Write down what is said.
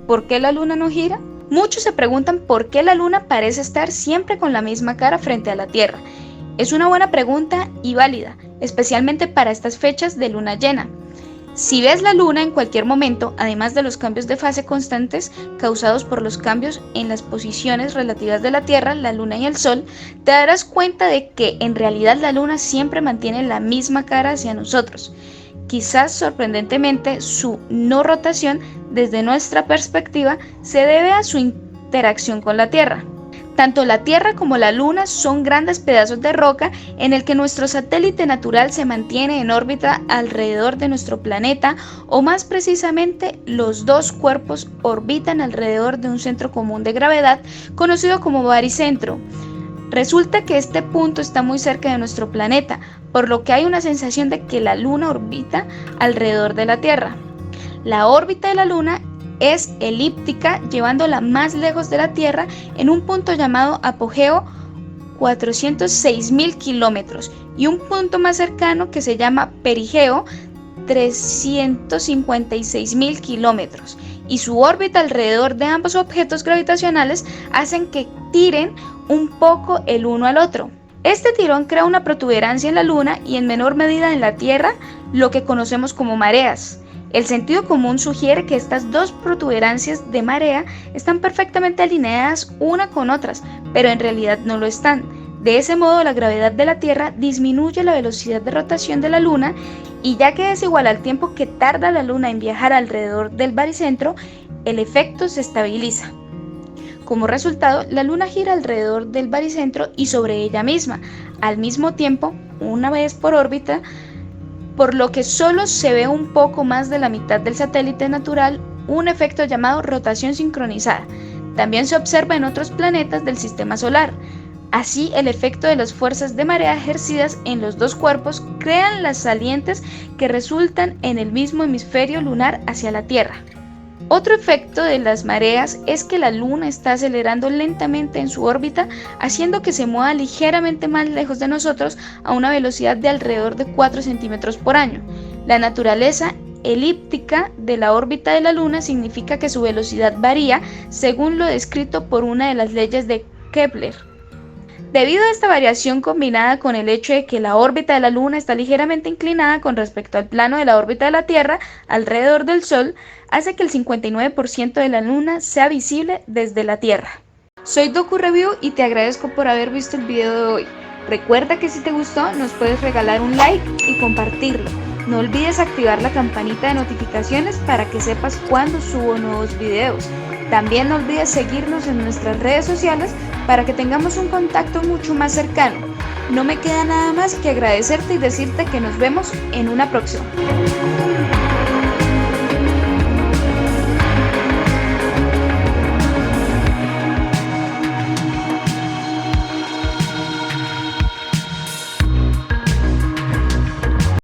¿Por qué la luna no gira? Muchos se preguntan por qué la luna parece estar siempre con la misma cara frente a la Tierra. Es una buena pregunta y válida, especialmente para estas fechas de luna llena. Si ves la luna en cualquier momento, además de los cambios de fase constantes causados por los cambios en las posiciones relativas de la Tierra, la luna y el Sol, te darás cuenta de que en realidad la luna siempre mantiene la misma cara hacia nosotros. Quizás sorprendentemente, su no rotación desde nuestra perspectiva se debe a su interacción con la Tierra. Tanto la Tierra como la Luna son grandes pedazos de roca en el que nuestro satélite natural se mantiene en órbita alrededor de nuestro planeta, o más precisamente, los dos cuerpos orbitan alrededor de un centro común de gravedad conocido como baricentro. Resulta que este punto está muy cerca de nuestro planeta, por lo que hay una sensación de que la Luna orbita alrededor de la Tierra. La órbita de la Luna es elíptica, llevándola más lejos de la Tierra en un punto llamado apogeo, 406.000 kilómetros, y un punto más cercano que se llama perigeo, 356.000 kilómetros, y su órbita alrededor de ambos objetos gravitacionales hacen que tiren un poco el uno al otro. Este tirón crea una protuberancia en la Luna y en menor medida en la Tierra, lo que conocemos como mareas. El sentido común sugiere que estas dos protuberancias de marea están perfectamente alineadas una con otras, pero en realidad no lo están. De ese modo, la gravedad de la Tierra disminuye la velocidad de rotación de la Luna, y ya que es igual al tiempo que tarda la Luna en viajar alrededor del baricentro, el efecto se estabiliza. Como resultado, la Luna gira alrededor del baricentro y sobre ella misma, al mismo tiempo, una vez por órbita, por lo que solo se ve un poco más de la mitad del satélite natural, un efecto llamado rotación sincronizada. También se observa en otros planetas del sistema solar. Así, el efecto de las fuerzas de marea ejercidas en los dos cuerpos crean las salientes que resultan en el mismo hemisferio lunar hacia la Tierra. Otro efecto de las mareas es que la Luna está acelerando lentamente en su órbita, haciendo que se mueva ligeramente más lejos de nosotros a una velocidad de alrededor de 4 centímetros por año. La naturaleza elíptica de la órbita de la Luna significa que su velocidad varía según lo descrito por una de las leyes de Kepler. Debido a esta variación, combinada con el hecho de que la órbita de la Luna está ligeramente inclinada con respecto al plano de la órbita de la Tierra alrededor del Sol, hace que el 59% de la Luna sea visible desde la Tierra. Soy Doku Review y te agradezco por haber visto el video de hoy. Recuerda que si te gustó nos puedes regalar un like y compartirlo. No olvides activar la campanita de notificaciones para que sepas cuando subo nuevos videos. También no olvides seguirnos en nuestras redes sociales para que tengamos un contacto mucho más cercano. No me queda nada más que agradecerte y decirte que nos vemos en una próxima.